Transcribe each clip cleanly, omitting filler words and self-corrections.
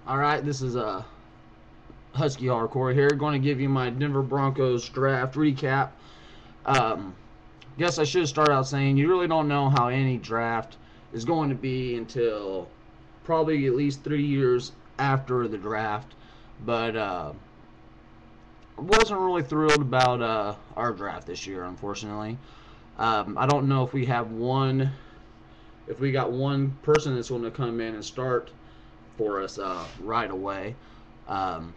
Alright, this is Husky Hardcore here. Going to give you my Denver Broncos draft recap. Um, guess I should start out saying you really don't know how any draft is going to be until probably at least 3 years after the draft. But wasn't really thrilled about our draft this year, unfortunately. I don't know if we have if we got one person that's going to come in and start for us right away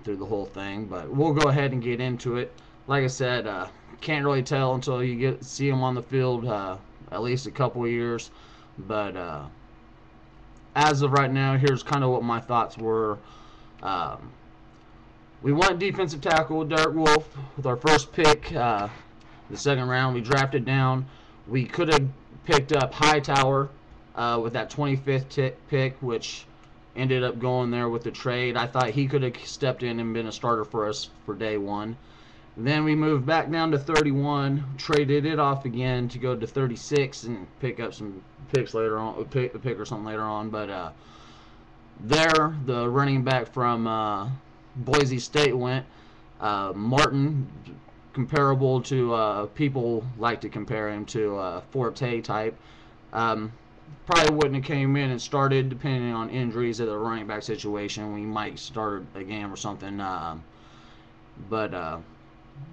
through the whole thing. But we'll go ahead and get into it. Like I said, can't really tell until you see him on the field at least a couple of years. But as of right now, here's kind of what my thoughts were. Um, we went defensive tackle Derek Wolfe with our first pick, the second round. We drafted down. We could have picked up Hightower with that 25th pick, which ended up going there with the trade. I thought he could have stepped in and been a starter for us for day one. Then we moved back down to 31, traded it off again to go to 36 and pick up some picks later on, pick or something later on. But there, the running back from Boise State went. Martin, comparable to people like to compare him to Forte type. Probably wouldn't have came in and started, depending on injuries at the running back situation. We might start a game or something. But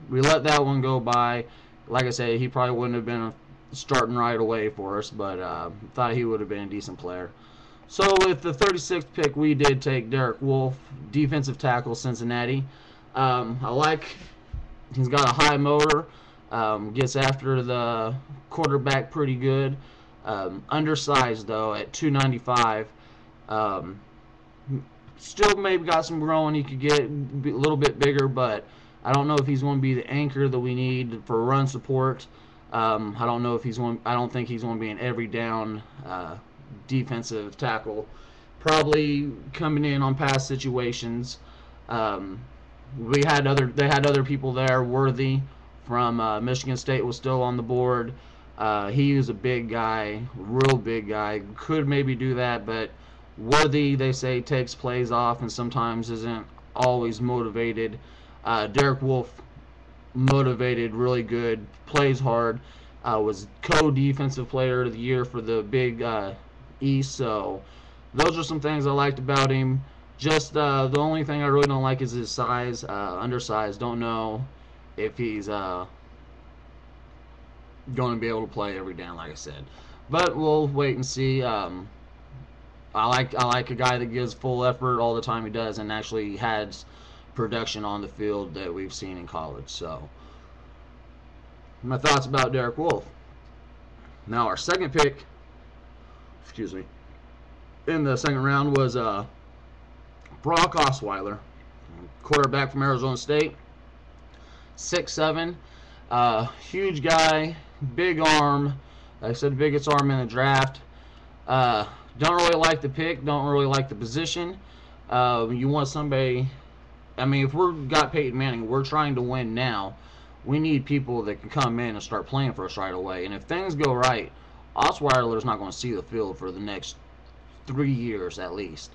we let that one go by. Like I said, he probably wouldn't have been starting right away for us, but thought he would have been a decent player. So with the 36th pick, we did take Derek Wolfe, defensive tackle, Cincinnati. I like he's got a high motor, gets after the quarterback pretty good. Undersized though at 295. Still maybe got some growing. He could get a little bit bigger, but I don't know if he's going to be the anchor that we need for run support. I don't know if he's going. I don't think he's going to be an every down defensive tackle. Probably coming in on pass situations. They had other people there. Worthy from Michigan State was still on the board. He was a big guy, real big guy. Could maybe do that, but Worthy, they say, takes plays off and sometimes isn't always motivated. Derek Wolfe, motivated, really good, plays hard. Was co-defensive player of the year for the Big East. So those are some things I liked about him. Just the only thing I really don't like is his size, undersized. Don't know if he's going to be able to play every down, like I said. But we'll wait and see. I like a guy that gives full effort all the time he does and actually has production on the field that we've seen in college. So my thoughts about Derek Wolfe. Now our second pick, excuse me, in the second round was Brock Osweiler, quarterback from Arizona State, 6'7", huge guy, big arm. Like I said, biggest arm in the draft. Don't really like the pick. Don't really like the position. You want somebody. I mean, if we've got Peyton Manning, we're trying to win now. We need people that can come in and start playing for us right away. And if things go right, Osweiler's not going to see the field for the next 3 years at least.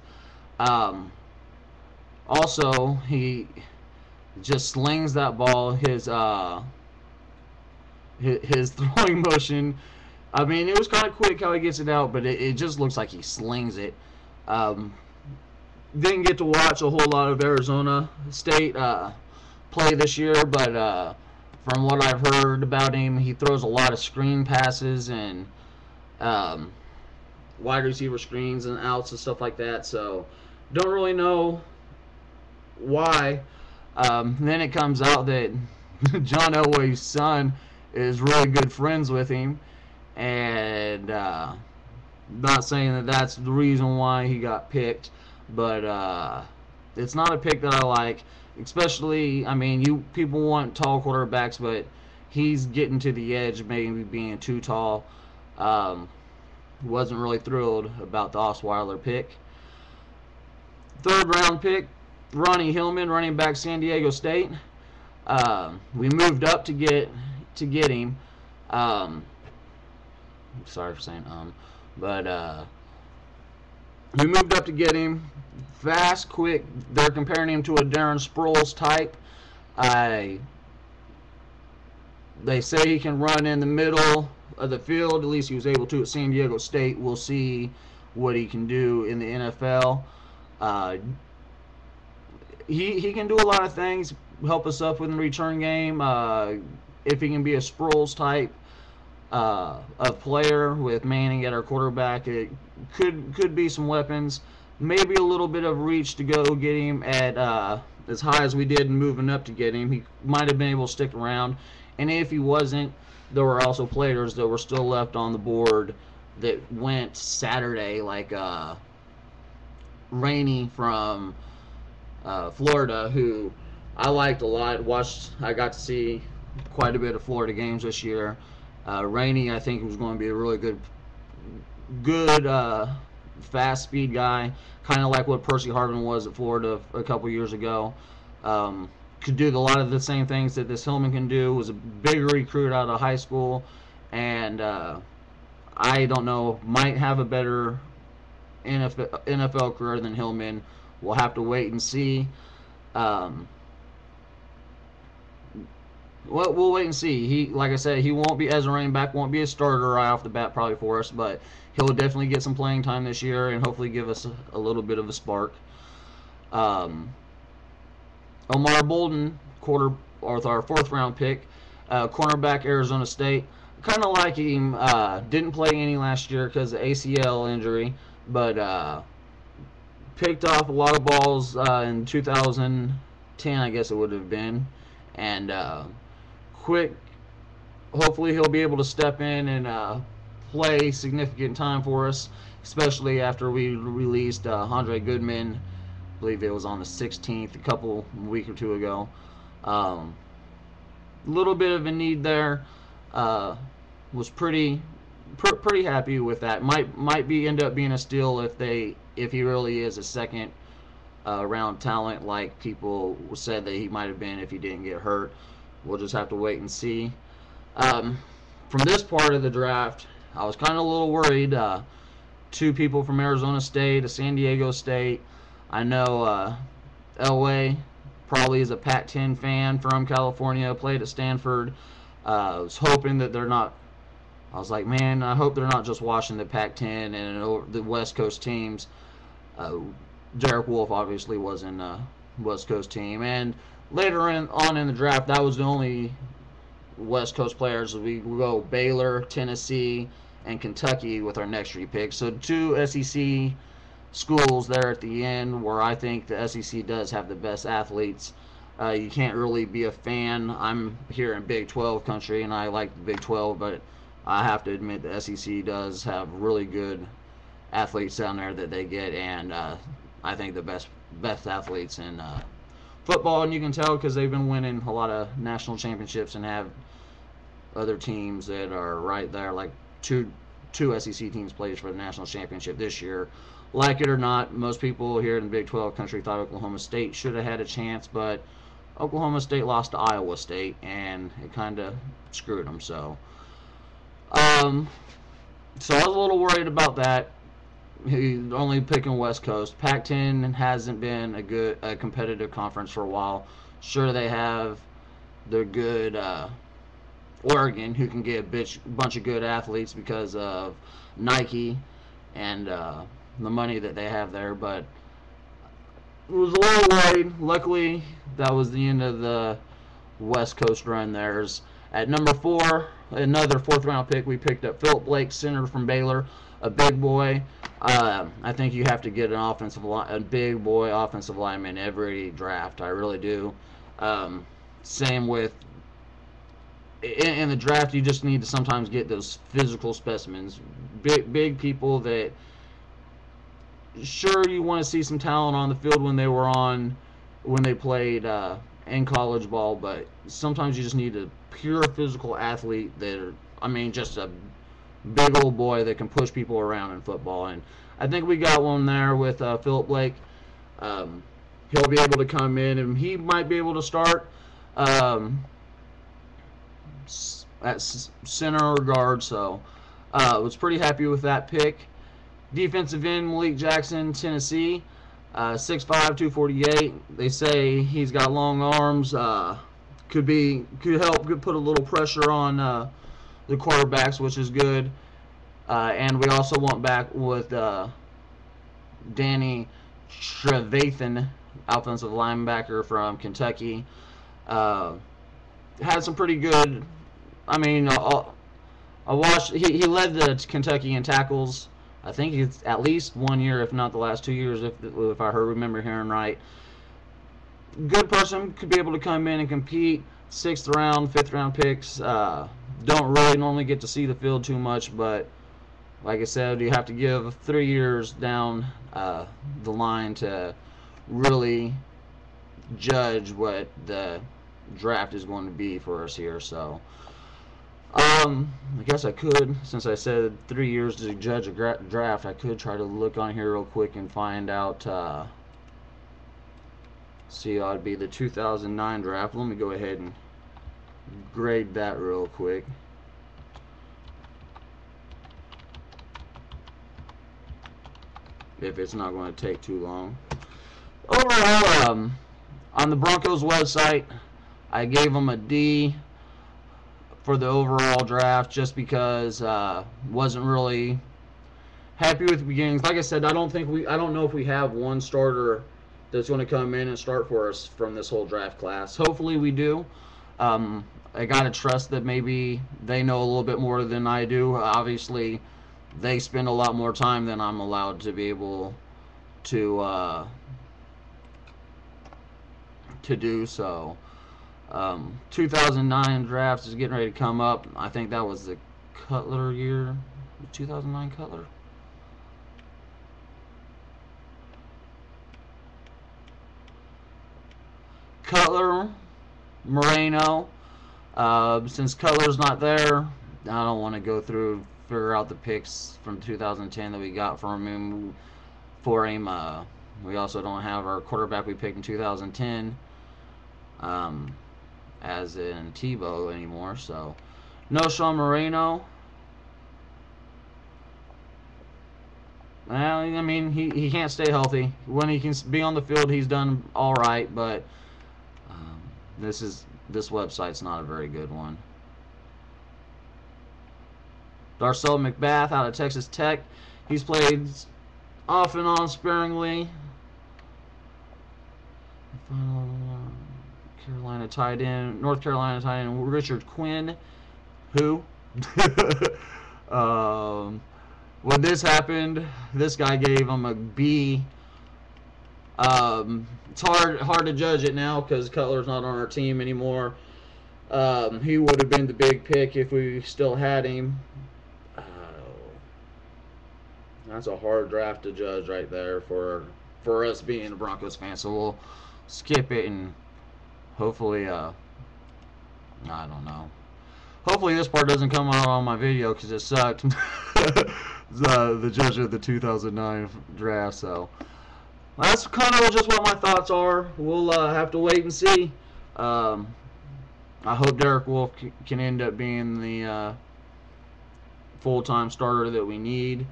Also, he just slings that ball. His throwing motion. I mean, it was kind of quick how he gets it out, but it just looks like he slings it. Didn't get to watch a whole lot of Arizona State play this year, but from what I've heard about him, he throws a lot of screen passes and wide receiver screens and outs and stuff like that. So don't really know why. Then it comes out that John Elway's son is really good friends with him, and not saying that that's the reason why he got picked, but it's not a pick that I like. Especially, I mean, people want tall quarterbacks, but he's getting to the edge, maybe being too tall. Wasn't really thrilled about the Osweiler pick. Third round pick, Ronnie Hillman, running back, San Diego State. We moved up to get him. Sorry for saying but we moved up to get him. fast, quick. They're comparing him to a Darren Sproles type. I They say he can run in the middle of the field. At least he was able to at San Diego State. We'll see what he can do in the NFL. Uh, he can do a lot of things. Help us up with the return game. If he can be a Sproles type of player with Manning at our quarterback, it could be some weapons. Maybe a little bit of reach to go get him at as high as we did and moving up to get him. He might have been able to stick around. And if he wasn't, there were also players that were still left on the board that went Saturday, like Rainey from Florida, who I liked a lot. I got to see quite a bit of Florida games this year. Rainey, I think, was going to be a really good fast speed guy, kind of like what Percy Harvin was at Florida a couple years ago. Could do a lot of the same things that this Hillman can do. Was a big recruit out of high school, and I don't know, might have a better NFL career than Hillman. We'll have to wait and see. We'll wait and see. He, like I said, he won't be, as a running back, won't be a starter right off the bat probably for us, but he'll definitely get some playing time this year and hopefully give us a little bit of a spark. Omar Bolden, our fourth round pick, cornerback, Arizona State. Kind of like him. Didn't play any last year because of ACL injury, but picked off a lot of balls in 2010, I guess it would have been, and quick. Hopefully, he'll be able to step in and play significant time for us, especially after we released Andre Goodman. I believe it was on the 16th, a week or two ago. Little bit of a need there. Was pretty happy with that. Might end up being a steal if he really is a second round talent, like people said that he might have been if he didn't get hurt. We'll just have to wait and see. From this part of the draft, I was kind of a little worried. Two people from Arizona State, a San Diego State. I know Elway probably is a Pac-10 fan from California, played at Stanford. I was hoping that they're not. I was like, man, I hope they're not just watching the Pac-10 and the West Coast teams. Derek Wolfe obviously was in West Coast team, and later on in the draft, that was the only West Coast players. We go Baylor, Tennessee, and Kentucky with our next three picks. So two SEC schools there at the end, where I think the SEC does have the best athletes. You can't really be a fan. I'm here in Big 12 country, and I like the Big 12, but I have to admit the SEC does have really good athletes down there that they get, and I think the best athletes in football, and you can tell because they've been winning a lot of national championships and have other teams that are right there, like two SEC teams played for the national championship this year. Like it or not, most people here in the Big 12 country thought Oklahoma State should have had a chance, but Oklahoma State lost to Iowa State, and it kind of screwed them. So I was a little worried about that. He's only picking West Coast. Pac-10 hasn't been a competitive conference for a while. Sure, they have the good Oregon, who can get a bunch of good athletes because of Nike and the money that they have there, but it was a little worried. Luckily, that was the end of the West Coast run. There's at number 4, another fourth round pick. We picked up Philip Blake, center from Baylor, a big boy. I think you have to get a big boy offensive lineman every draft. I really do. Same with in the draft. You just need to sometimes get those physical specimens, big people that. Sure, you want to see some talent on the field when they played in college ball, but sometimes you just need a pure physical athlete just a big old boy that can push people around in football. And I think we got one there with Philip Blake. He'll be able to come in, and he might be able to start at center or guard. So I was pretty happy with that pick. Defensive end, Malik Jackson, Tennessee. 6'5", 248. They say he's got long arms. Could put a little pressure on the quarterbacks, which is good. And we also went back with Danny Trevathan, offensive linebacker from Kentucky. Had some pretty good. I mean, I watched. He led the Kentucky in tackles. I think it's at least 1 year, if not the last 2 years, if I remember hearing right. Good person, could be able to come in and compete. 6th round, 5th round picks. Don't really normally get to see the field too much, but like I said, you have to give 3 years down the line to really judge what the draft is going to be for us here. So I guess I could, since I said 3 years to judge a draft, I could try to look on here real quick and find out. See, it'd be the 2009 draft. Let me go ahead and grade that real quick. If it's not going to take too long. Overall, on the Broncos website, I gave them a D for the overall draft, just because wasn't really happy with the beginnings. Like I said, I don't know if we have one starter that's going to come in and start for us from this whole draft class. Hopefully we do. I gotta trust that maybe they know a little bit more than I do. Obviously, they spend a lot more time than I'm allowed to be able to do. So 2009 draft is getting ready to come up. I think that was the Cutler year, 2009 Cutler. Cutler, Moreno. Since Cutler's not there, I don't want to go through figure out the picks from 2010 that we got from him. We also don't have our quarterback we picked in 2010 as in Tebow anymore. So no Sean Moreno. Well, I mean, he can't stay healthy. When he can be on the field, he's done all right, but this website's not a very good one. Darcel McBath out of Texas Tech. He's played off and on sparingly. North Carolina tight end Richard Quinn. Who? When this happened, this guy gave him a B. It's hard to judge it now because Cutler's not on our team anymore. He would have been the big pick if we still had him. That's a hard draft to judge right there for us being a Broncos fan. So we'll skip it and hopefully, I don't know. Hopefully this part doesn't come out on my video because it sucked. The judge of the 2009 draft. So that's kind of just what my thoughts are. We'll have to wait and see. I hope Derek Wolfe can end up being the full-time starter that we need.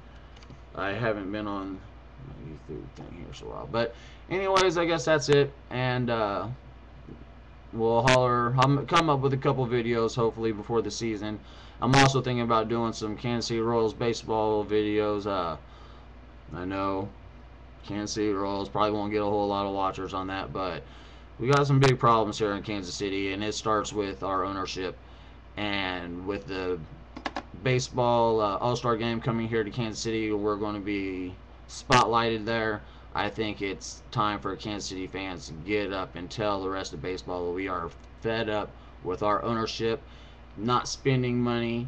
I haven't been on my YouTube thing here for a while. But anyways, I guess that's it. And we'll come up with a couple videos hopefully before the season. I'm also thinking about doing some Kansas City Royals baseball videos. I know Kansas City Royals probably won't get a whole lot of watchers on that, but we got some big problems here in Kansas City, and it starts with our ownership. And with the baseball All-Star game coming here to Kansas City, we're going to be spotlighted there. I think it's time for Kansas City fans to get up and tell the rest of baseball that we are fed up with our ownership, not spending money,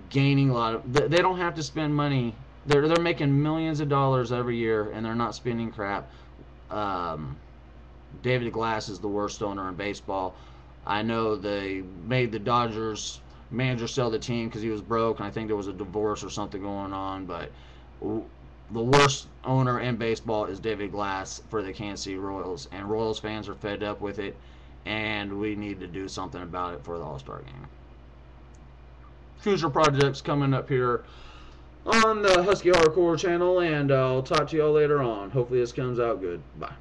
gaining a lot of. They don't have to spend money. They're making millions of dollars every year, and they're not spending crap. David Glass is the worst owner in baseball. I know they made the Dodgers manager sell the team because he was broke, and I think there was a divorce or something going on, but the worst owner in baseball is David Glass for the Kansas City Royals, and Royals fans are fed up with it, and we need to do something about it for the All-Star game. Future projects coming up here. on the Husky Hardcore channel, and I'll talk to y'all later on. Hopefully this comes out good. Bye.